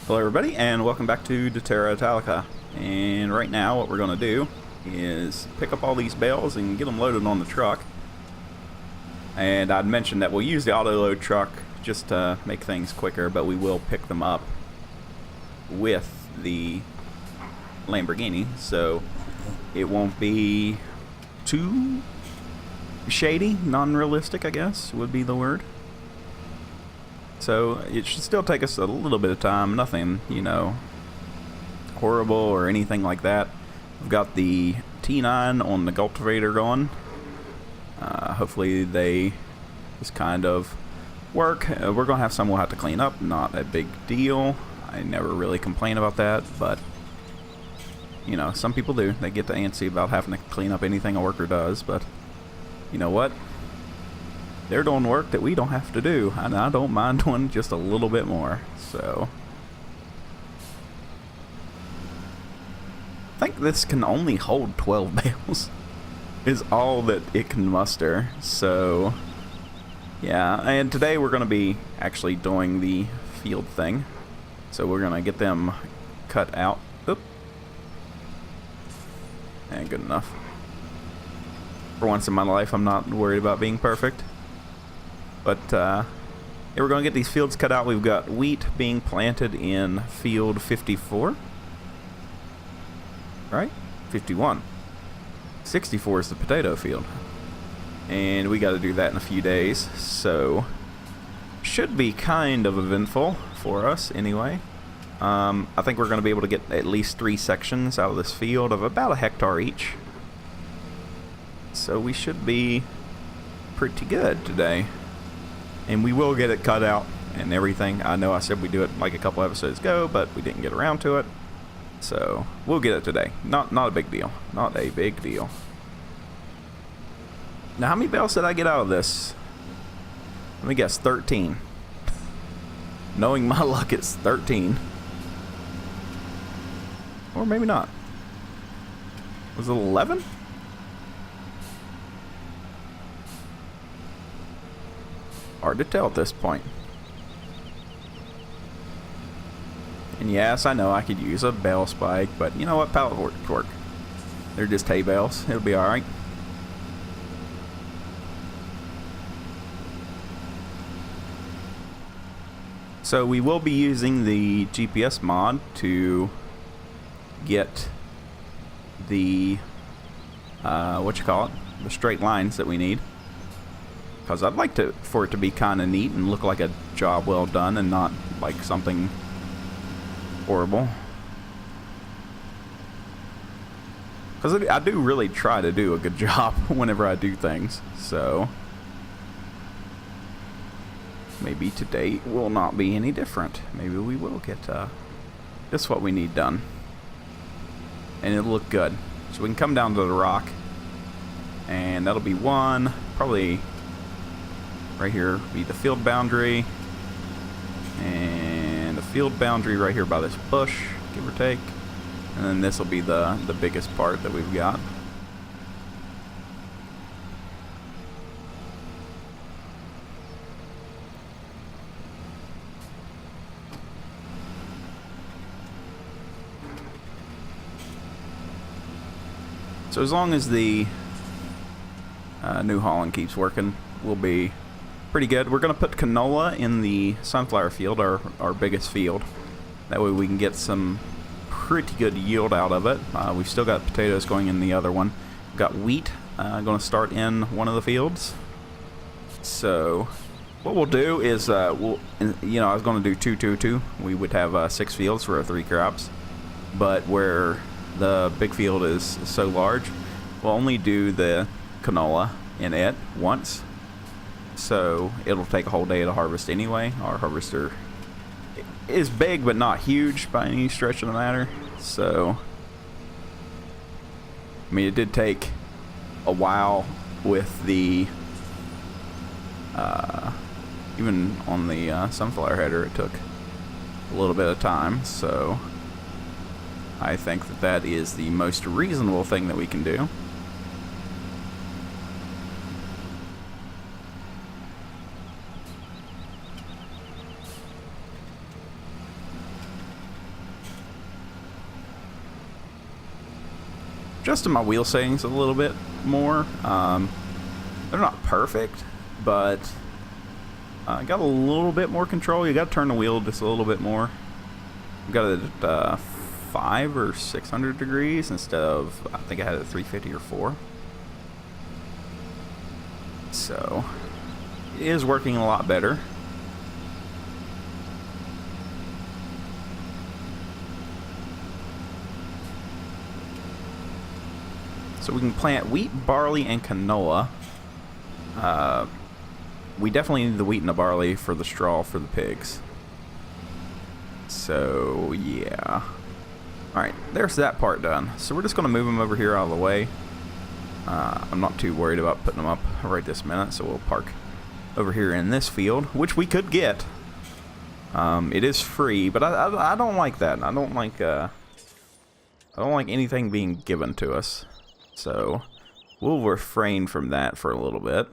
Hello everybody and welcome back to Terra Italica. And right now what we're going to do is pick up all these bales and get them loaded on the truck. And I'd mentioned that we'll use the auto load truck just to make things quicker, but we will pick them up with the Lamborghini, so it won't be too shady, non-realistic I guess would be the word. So it should still take us a little bit of time, nothing, you know, horrible or anything like that. We've got the T9 on the cultivator going. Hopefully they just kind of work. We're going to have some we'll have to clean up, not a big deal. I never really complain about that, but, you know, some people do. They get antsy about having to clean up anything a worker does, but you know what? They're doing work that we don't have to do, and I don't mind doing just a little bit more. So I think this can only hold 12 bales is all that it can muster. So yeah, and today we're going to be actually doing the field thing, so we're going to get them cut out. Oop. And good enough. For once in my life I'm not worried about being perfect. But yeah, we're going to get these fields cut out. We've got wheat being planted in field 54. Right? 51. 64 is the potato field. And we got to do that in a few days. So should be kind of eventful for us anyway. I think we're going to be able to get at least 3 sections out of this field of about a hectare each. So we should be pretty good today. And we will get it cut out and everything. I know I said we'd do it like a couple episodes ago, but we didn't get around to it. So we'll get it today. Not a big deal. Not a big deal. Now, how many bales did I get out of this? Let me guess, 13. Knowing my luck, it's 13. Or maybe not. Was it 11? Hard to tell at this point. And yes, I know I could use a bale spike, but you know what? Pallet work. They're just hay bales. It'll be alright. So we will be using the GPS mod to get the the straight lines that we need. Because I'd like for it to be kind of neat and look like a job well done and not like something horrible. Because I do really try to do a good job whenever I do things. So maybe today will not be any different. Maybe we will get just what we need done. And it'll look good. So we can come down to the rock. And that'll be one, probably... Right here be the field boundary, and the field boundary right here by this bush, give or take, and then this will be the biggest part that we've got. So as long as the New Holland keeps working, we'll be pretty good. We're going to put canola in the sunflower field, our biggest field. That way we can get some pretty good yield out of it. We've still got potatoes going in the other one. We've got wheat going to start in one of the fields. So what we'll do is, I was going to do 2-2-2. We would have 6 fields for our 3 crops. But where the big field is so large, we'll only do the canola in it once. So it'll take a whole day to harvest anyway. Our harvester is big but not huge by any stretch of the matter. So I mean, it did take a while with the even on the sunflower header, it took a little bit of time. So I think that is the most reasonable thing that we can do. adjusted my wheel settings a little bit more. They're not perfect, but I got a little bit more control. You got to turn the wheel just a little bit more. I've got it at 500 or 600 degrees instead of, I think I had it at 350 or 4. So it is working a lot better. So we can plant wheat, barley, and canola. We definitely need the wheat and the barley for the straw for the pigs. So, yeah. Alright, there's that part done. So we're just going to move them over here out of the way. I'm not too worried about putting them up right this minute, so we'll park over here in this field, which we could get. It is free, but I don't like that. I don't like anything being given to us. So we'll refrain from that for a little bit.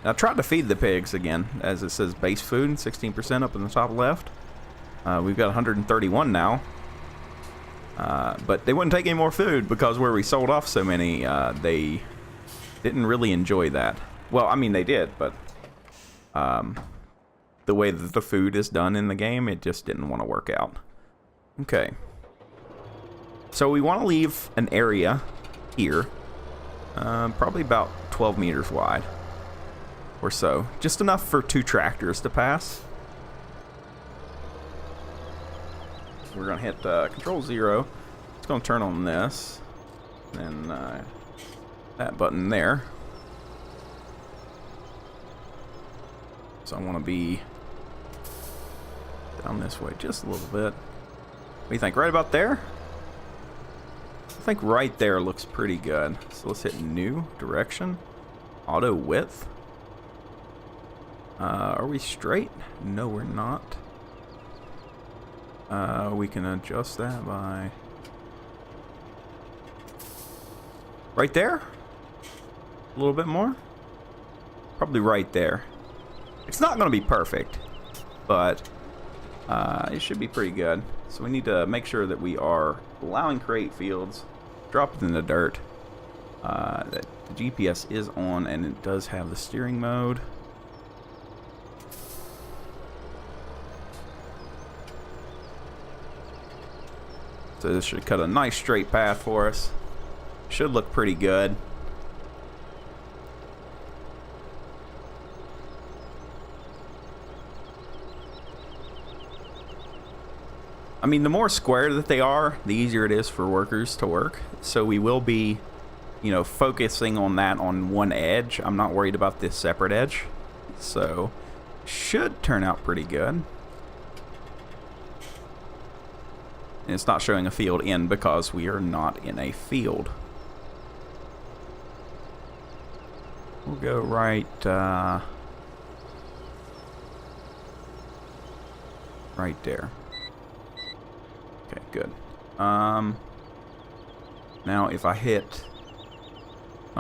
I tried to feed the pigs again, as it says base food, 16% up in the top left. We've got 131 now. But they wouldn't take any more food because where we sold off so many, they didn't really enjoy that. Well, I mean, they did, but the way that the food is done in the game, it just didn't want to work out. Okay. So we want to leave an area here, probably about 12 meters wide or so. Just enough for 2 tractors to pass. We're going to hit Control 0. It's going to turn on this. And that button there. So I want to be down this way just a little bit. What do you think? Right about there? I think right there looks pretty good. So let's hit new direction. Auto width. Are we straight? No, we're not. We can adjust that by right there. A little bit more. Probably right there. It's not going to be perfect, but it should be pretty good. So we need to make sure that we are allowing create fields, drop it in the dirt. That the GPS is on and it does have the steering mode. So this should cut a nice straight path for us. Should look pretty good. I mean, the more square that they are, the easier it is for workers to work. So we will be, you know, focusing on that on one edge. I'm not worried about this separate edge. So should turn out pretty good. And it's not showing a field in because we are not in a field. We'll go right right there. Okay, good. Now if I hit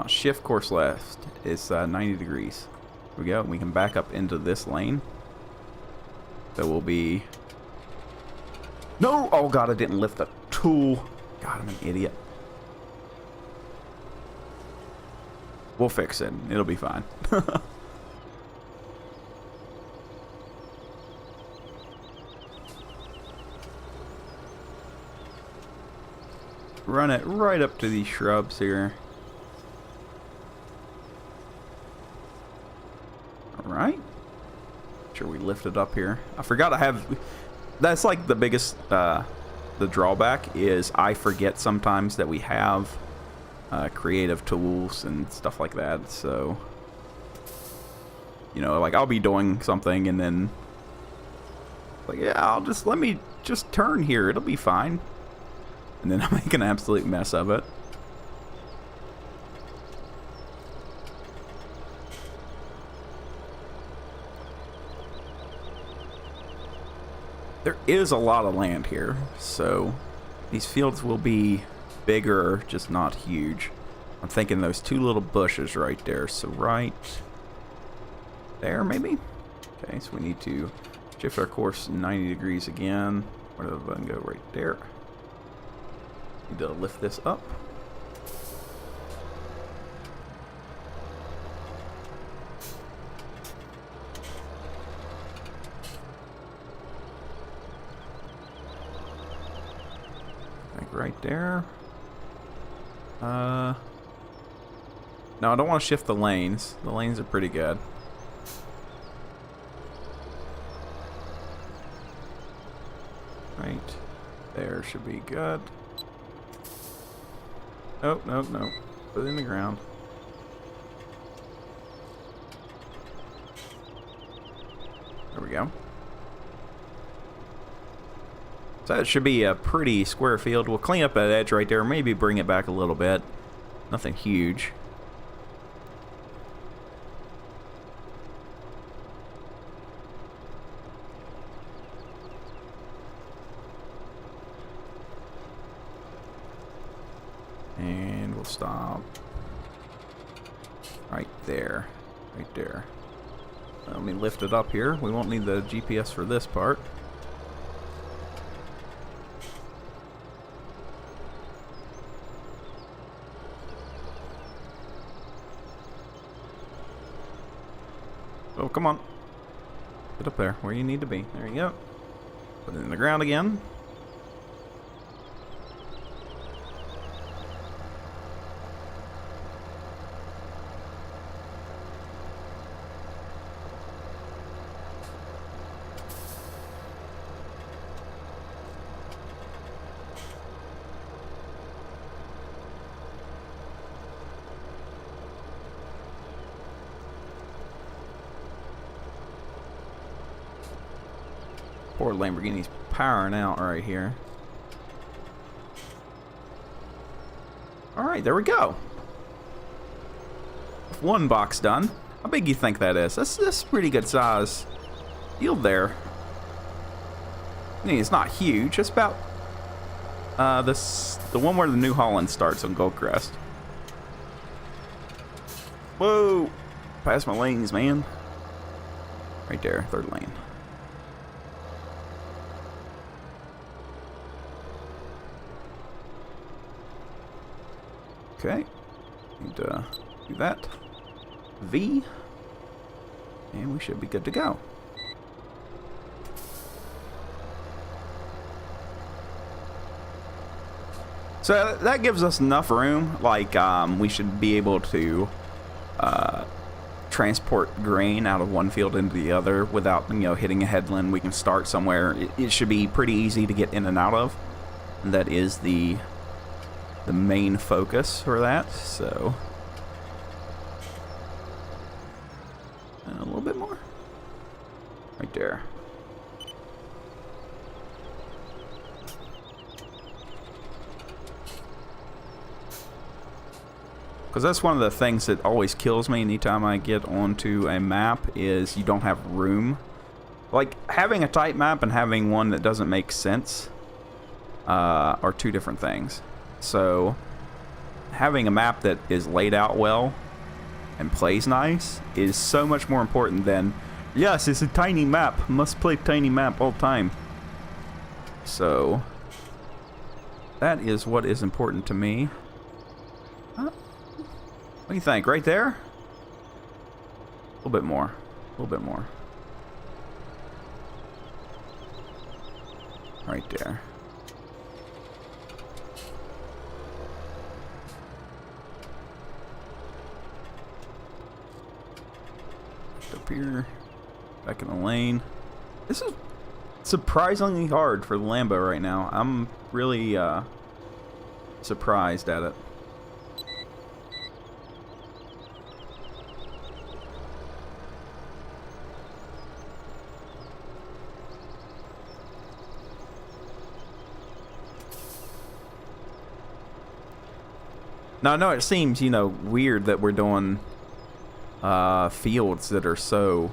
shift course left, it's 90 degrees. Here we go. We can back up into this lane. So we'll be... No! Oh god, I didn't lift the tool. God, I'm an idiot. We'll fix it. It'll be fine. Run it right up to these shrubs here. Alright. Sure we lift it up here. I forgot I have... That's like the biggest, the drawback is I forget sometimes that we have creative tools and stuff like that. So, you know, like I'll be doing something and then like, yeah, let me just turn here. It'll be fine. And then I make an absolute mess of it. There is a lot of land here, so these fields will be bigger, just not huge. I'm thinking those 2 little bushes right there, so right there maybe? Okay, so we need to shift our course 90 degrees again. Where the button go? Right there. Need to lift this up. Right there. No, I don't want to shift the lanes. The lanes are pretty good. Right there should be good. Nope, nope, nope. Put it in the ground. There we go. So that should be a pretty square field. We'll clean up that edge right there, maybe bring it back a little bit. Nothing huge. And we'll stop right there. Right there. Let me lift it up here. We won't need the GPS for this part. Oh, come on. Get up there where you need to be. There you go. Put it in the ground again. Poor Lamborghini's powering out right here. Alright, there we go. One box done. How big do you think that is? That's pretty good size field there. I mean, it's not huge. It's about the one where the New Holland starts on Goldcrest. Whoa! Past my lanes, man. Right there, third lane. Okay, need to do that. V, and we should be good to go. So that gives us enough room, like we should be able to transport grain out of one field into the other without, you know, hitting a headland. We can start somewhere. It should be pretty easy to get in and out of. And that is the main focus for that. So a little bit more right there. Because that's one of the things that always kills me anytime I get onto a map is you don't have room. Like, having a tight map and having one that doesn't make sense are two different things. So having a map that is laid out well and plays nice is so much more important than, yes, it's a tiny map, must play tiny map all the time. So that is what is important to me. What do you think? Right there? A little bit more. A little bit more. Right there. Up here. Back in the lane. This is surprisingly hard for the Lambo right now. I'm really surprised at it. Now, I know it seems, you know, weird that we're doing fields that are so,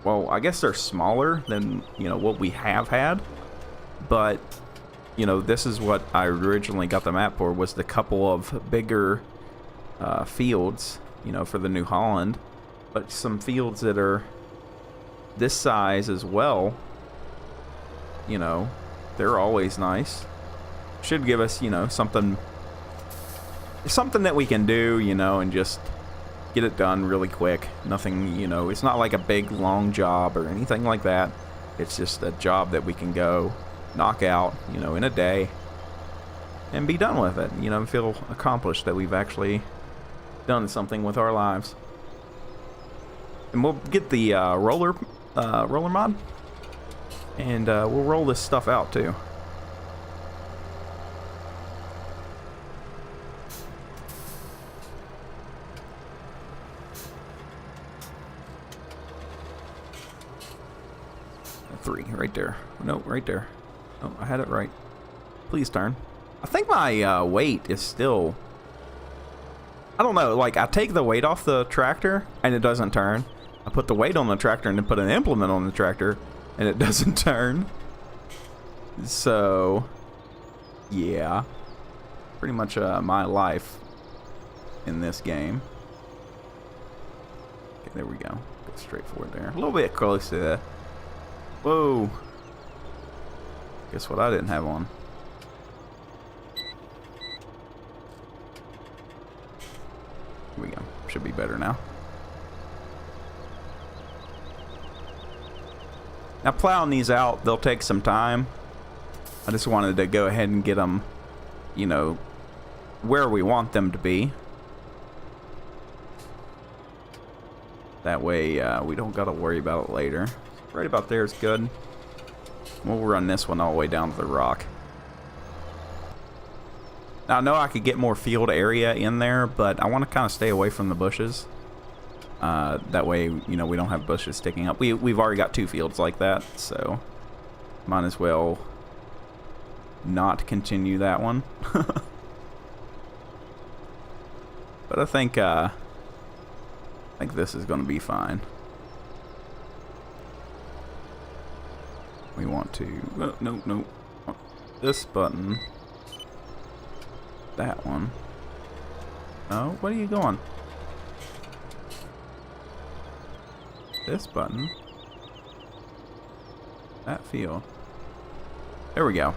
well, I guess they're smaller than, you know, what we have had. But, you know, this is what I originally got the map for, was the couple of bigger fields, you know, for the New Holland. But some fields that are this size as well, you know, they're always nice. should give us, you know, something that we can do, you know, and just get it done really quick. Nothing, you know, it's not like a big long job or anything like that. It's just a job that we can go knock out, you know, in a day and be done with it, you know, and feel accomplished that we've actually done something with our lives. And we'll get the roller mod, and we'll roll this stuff out too. Three right there. No, right there. Oh, I had it right. Please turn. I think my weight is still, I don't know, like I take the weight off the tractor and it doesn't turn. I put the weight on the tractor and then put an implement on the tractor and it doesn't turn. So yeah, pretty much my life in this game. Okay, there we go. Go straight forward there. A little bit close to that. Whoa. Guess what I didn't have on. Here we go. Should be better now. Now plowing these out, they'll take some time. I just wanted to go ahead and get them, you know, where we want them to be. That way we don't got to worry about it later. Right about there is good. We'll run this one all the way down to the rock. Now I know I could get more field area in there, but I want to kind of stay away from the bushes. That way, you know, we don't have bushes sticking up. We've already got 2 fields like that, so might as well not continue that one. But I think this is going to be fine. We want to, no, this button, that one. Oh, where are you going? This button, that field. There we go.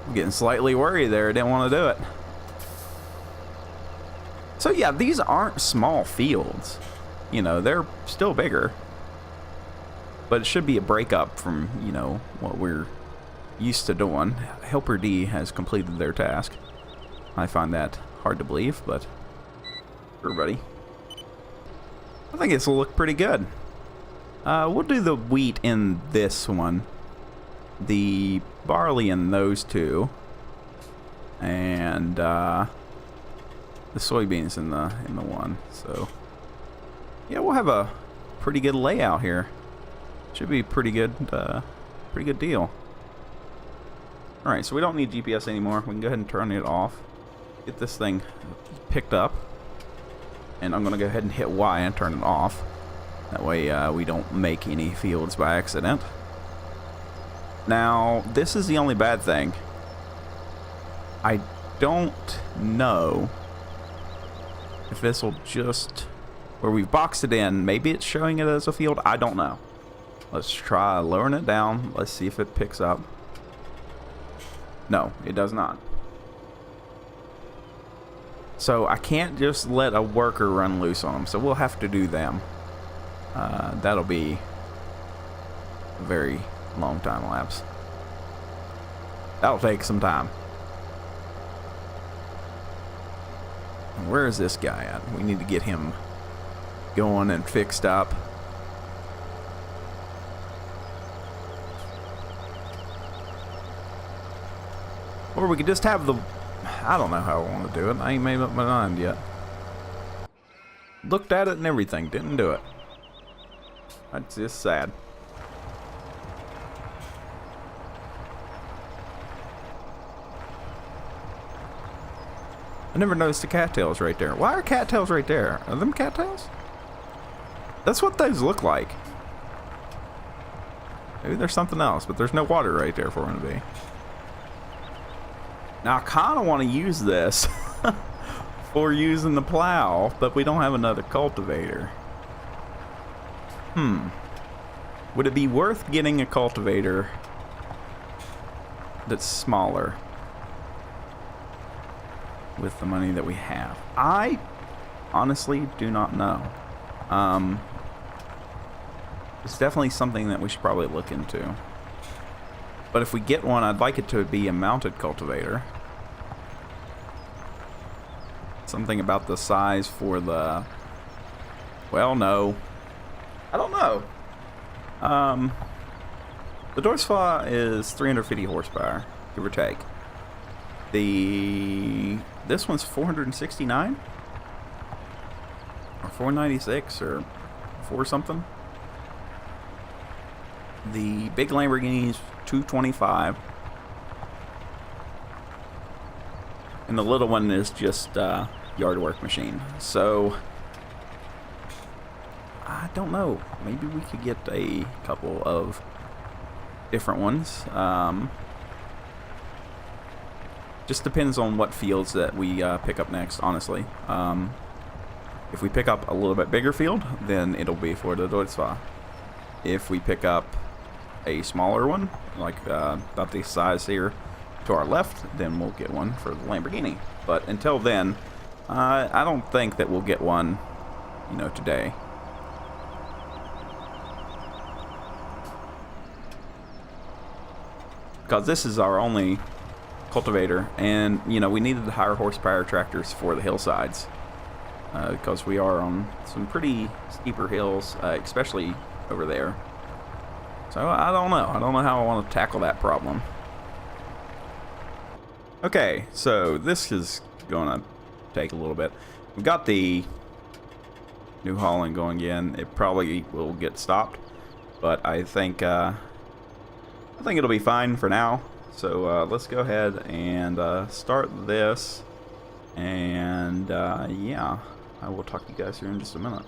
I'm getting slightly worried there. Didn't want to do it. So yeah, these aren't small fields. You know, they're still bigger. But it should be a breakup from, you know, what we're used to doing. Helper D has completed their task. I find that hard to believe, but everybody. I think this will look pretty good. We'll do the wheat in this one. The barley in those 2. And the soybeans in the one. So yeah, we'll have a pretty good layout here. Should be pretty good deal. Alright, so we don't need GPS anymore. We can go ahead and turn it off. Get this thing picked up. And I'm going to go ahead and hit Y and turn it off. That way we don't make any fields by accident. Now, this is the only bad thing. I don't know if this will just, where we've boxed it in, maybe it's showing it as a field. I don't know. Let's try lowering it down. Let's see if it picks up. No, it does not. So I can't just let a worker run loose on them. So we'll have to do them. That'll be a very long time lapse. That'll take some time. And where is this guy at? We need to get him going and fixed up. Or we could just have the... I don't know how I want to do it. I ain't made up my mind yet. Looked at it and everything. Didn't do it. That's just sad. I never noticed the cattails right there. Why are cattails right there? Are them cattails? That's what those look like. Maybe there's something else, but there's no water right there for them to be. Now I kind of want to use this for using the plow, but we don't have another cultivator. Would it be worth getting a cultivator that's smaller? with the money that we have? I honestly do not know. It's definitely something that we should probably look into. But if we get one, I'd like it to be a mounted cultivator. Something about the size for the... Well, no. I don't know. The Dorsfa is 350 horsepower, give or take. This one's 469? Or 496, or 4 something? The big Lamborghini's 225. And the little one is just yard work machine. So I don't know. Maybe we could get a couple of different ones. Just depends on what fields that we pick up next, honestly. If we pick up a little bit bigger field, then it'll be for the Dorsfa. If we pick up a smaller one, like about the size here to our left, then we'll get one for the Lamborghini. But until then, I don't think that we'll get one, you know, today. Because this is our only cultivator, and you know, we needed the higher horsepower tractors for the hillsides, because we are on some pretty steeper hills, especially over there. So I don't know how I want to tackle that problem. Okay, so this is gonna take a little bit. We've got the New Holland going again. It probably will get stopped, but I think it'll be fine for now. So let's go ahead and start this, and yeah, I will talk to you guys here in just a minute.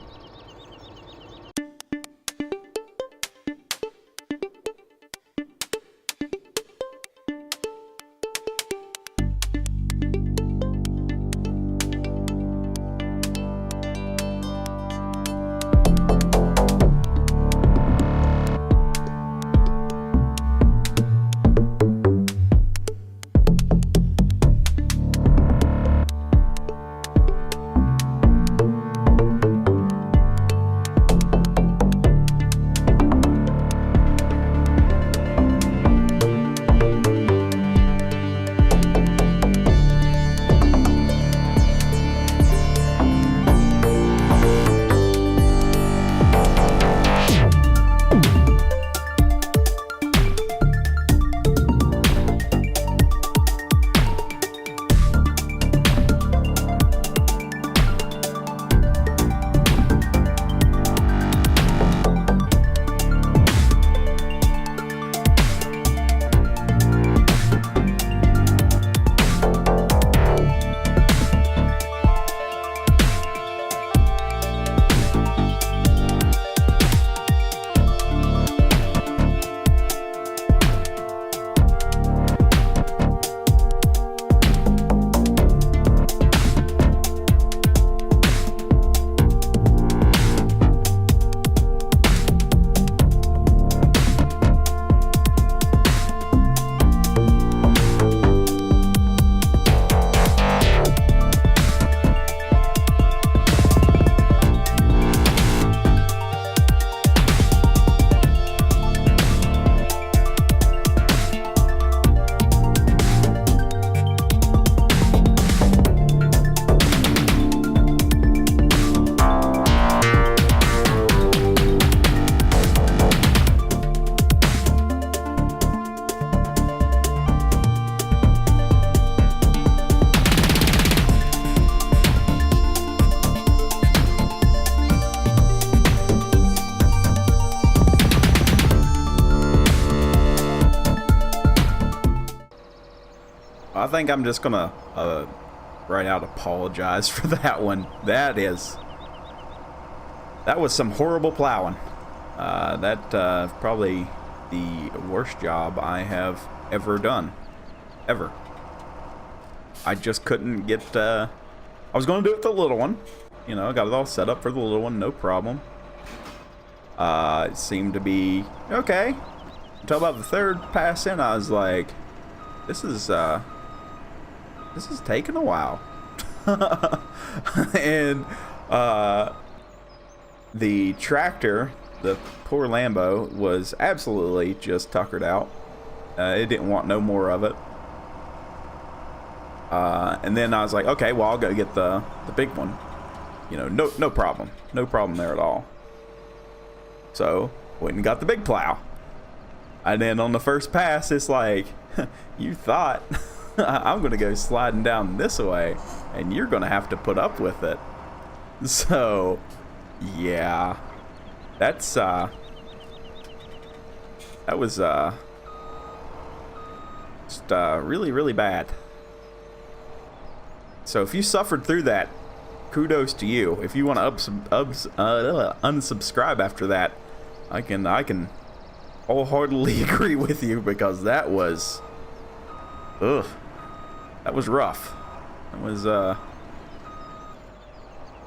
I think I'm just gonna right out apologize for that one. That was some horrible plowing. That probably the worst job I have ever done, ever. I just couldn't get. I was gonna do it with the little one, you know. Got it all set up for the little one, no problem. It seemed to be okay until about the third pass in. I was like, this is taking a while. And the tractor, the poor Lambo, was absolutely just tuckered out. It didn't want no more of it. And then I was like, okay, well, I'll go get the big one. You know, no problem. No problem there at all. So, went and got the big plow. And then on the first pass, it's like, you thought I'm going to go sliding down this way, and you're going to have to put up with it. So, yeah. That's, that was, just, really, really bad. So if you suffered through that, kudos to you. If you want to unsubscribe after that, I can wholeheartedly agree with you, because that was, that was rough. It was,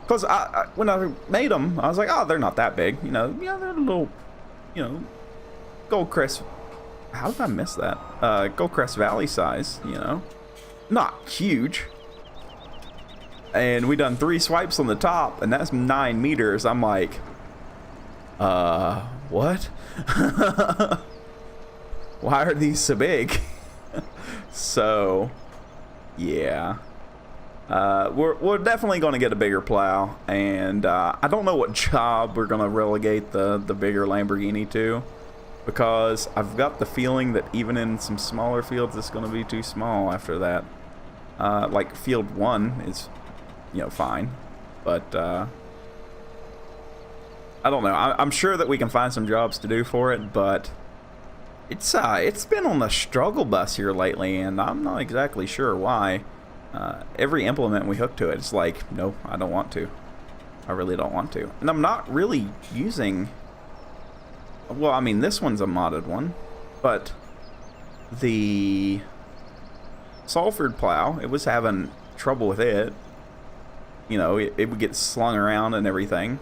because when I made them, I was like, oh, they're not that big, you know. Yeah, they're a little, you know, Goldcrest. How did I miss that? Goldcrest Valley size, you know, not huge. And we done 3 swipes on the top, and that's 9 meters. I'm like, what? Why are these so big? So, yeah. We're definitely going to get a bigger plow, and I don't know what job we're going to relegate the bigger Lamborghini to, because I've got the feeling that even in some smaller fields, it's going to be too small after that. Like field 1 is, you know, fine, but I don't know. I'm sure that we can find some jobs to do for it, but it's been on the struggle bus here lately, and I'm not exactly sure why. Every implement we hook to it, it's like, no, I don't want to. I really don't want to. And I'm not really using, well, I mean, this one's a modded one, but the Salford plow, it was having trouble with it. You know, it would get slung around and everything.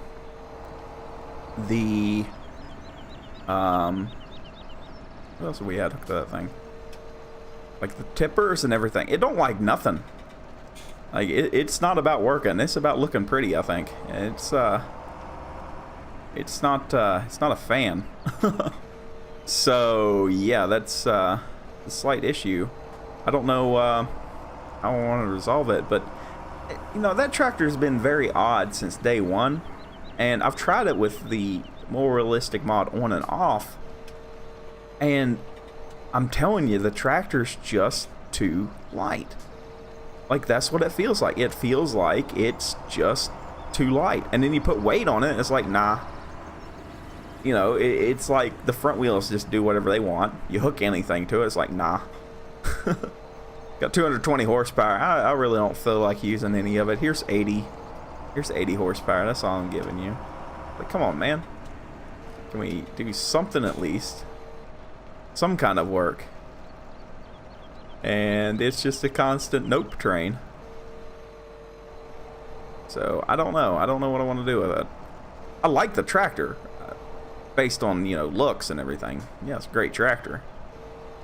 The, what else we had hooked to that thing? Like the tippers and everything. It don't like nothing. Like, it's not about working. It's about looking pretty, I think. It's not a fan. So, yeah, that's a slight issue. I don't know how I want to resolve it, but you know, that tractor's been very odd since day one, and I've tried it with the more realistic mod on and off, and I'm telling you, the tractor's just too light. Like, that's what it feels like. It feels like it's just too light, and then you put weight on it, and it's like, nah. You know, it's like the front wheels just do whatever they want. You hook anything to it, it's like, nah. Got 220 horsepower. I really don't feel like using any of it. Here's 80. Here's 80 horsepower. That's all I'm giving you. But come on, man. Can we do something at least? Some kind of work. And it's just a constant nope train. So, I don't know. I don't know what I want to do with it. I like the tractor. Based on, you know, looks and everything. Yeah, it's a great tractor.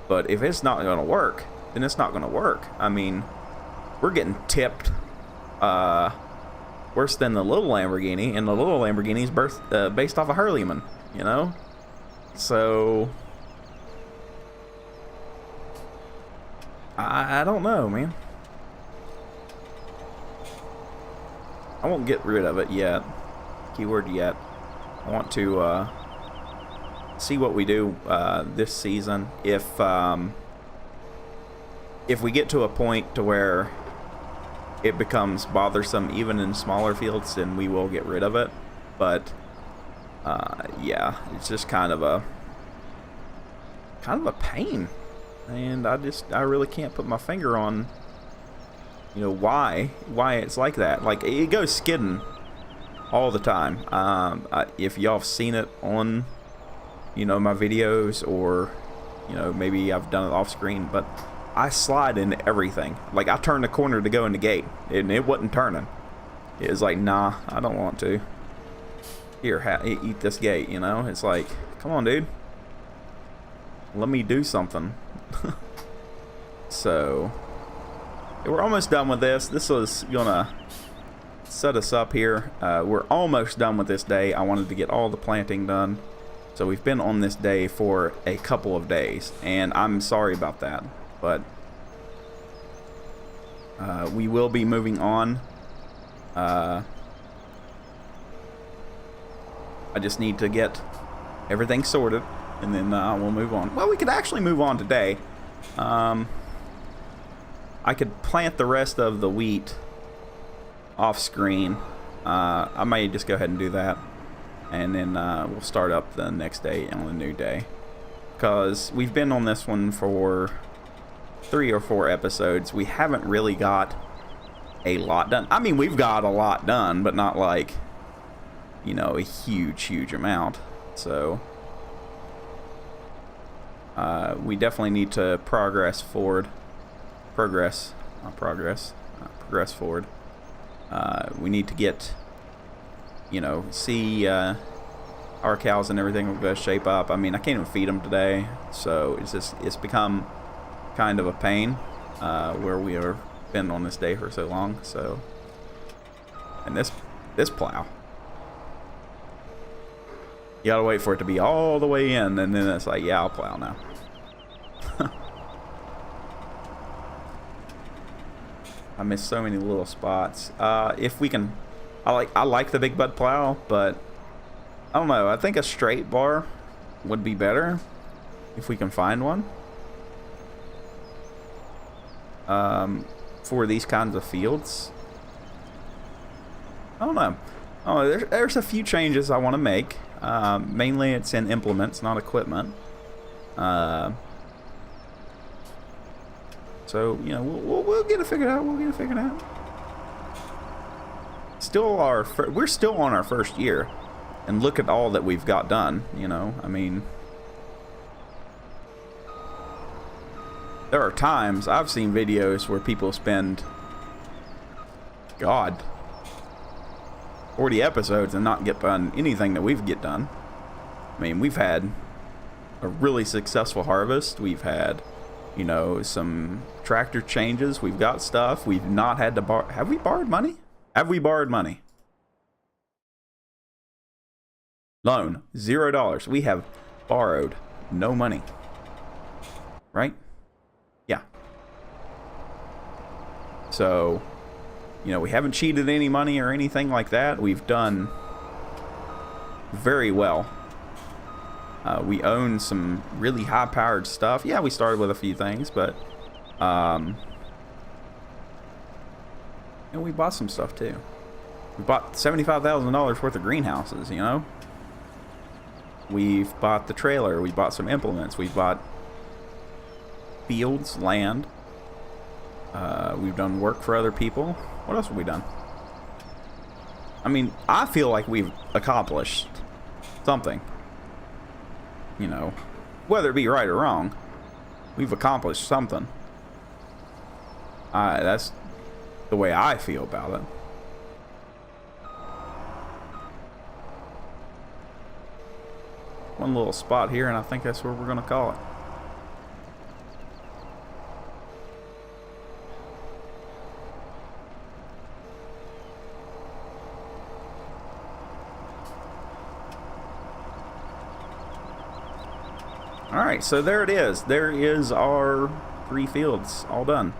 But if it's not going to work, then it's not going to work. I mean, we're getting tipped worse than the little Lamborghini, and the little Lamborghini's based off a Hurleyman, you know? So, I don't know, man. I won't get rid of it yet. Keyword yet. I want to see what we do this season. If we get to a point to where it becomes bothersome even in smaller fields, then we will get rid of it. But yeah, it's just kind of a pain, and I really can't put my finger on, you know, why it's like that. Like, it goes skidding all the time. If y'all have seen it on, you know, my videos, or, you know, maybe I've done it off screen, but I slide into everything. Like, I turned the corner to go in the gate, and it wasn't turning. It was like, nah, I don't want to. Here, eat this gate, you know? It's like, come on, dude. Let me do something. So, We're almost done with this. This is gonna set us up here. We're almost done with this day. I wanted to get all the planting done. So we've been on this day for a couple of days, and I'm sorry about that, but we will be moving on. I just need to get everything sorted, and then we'll move on. Well, we could actually move on today. I could plant the rest of the wheat off screen. I may just go ahead and do that, and then we'll start up the next day on a new day, because we've been on this one for 3 or 4 episodes. We haven't really got a lot done. I mean, we've got a lot done, but not like, you know, a huge amount. So we definitely need to progress forward. Progress forward. We need to get, you know, see our cows and everything will go shape up. I mean, I can't even feed them today, so it's become kind of a pain where we are been on this day for so long. So, and this plow, you gotta wait for it to be all the way in, and then it's like, yeah, I'll plow now. I missed so many little spots. If we can, I like the big bud plow, but I don't know. I think a straight bar would be better if we can find one. For these kinds of fields. I don't know. Oh, there's a few changes I want to make. Mainly it's in implements, not equipment. So, you know, we'll get it figured out. We'll get it figured out. We're still on our first year, and look at all that we've got done. You know, I mean, there are times I've seen videos where people spend, God, 40 episodes and not get done anything that we've get done. I mean, we've had a really successful harvest. We've had, you know, some tractor changes. We've got stuff. We've not had to borrow. Have we borrowed money? Have we borrowed money? Loan, $0. We have borrowed no money. Right? Yeah. So, you know, we haven't cheated any money or anything like that. We've done very well. We own some really high-powered stuff. Yeah, we started with a few things, but and we bought some stuff too. We bought $75,000 worth of greenhouses. You know, we've bought the trailer. We bought some implements. We bought fields, land. We've done work for other people. What else have we done? I mean, I feel like we've accomplished something. You know, whether it be right or wrong, we've accomplished something. That's the way I feel about it. One little spot here, and I think that's where we're gonna call it. Alright, so there it is. There is our 3 fields all done.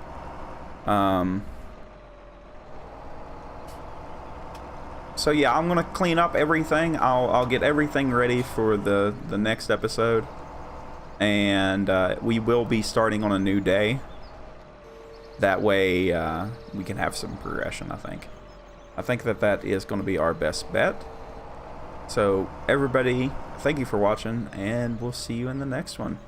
So yeah, I'm gonna clean up everything. I'll get everything ready for the next episode, and we will be starting on a new day. That way we can have some progression. I think that is going to be our best bet. So everybody, thank you for watching, and we'll see you in the next one.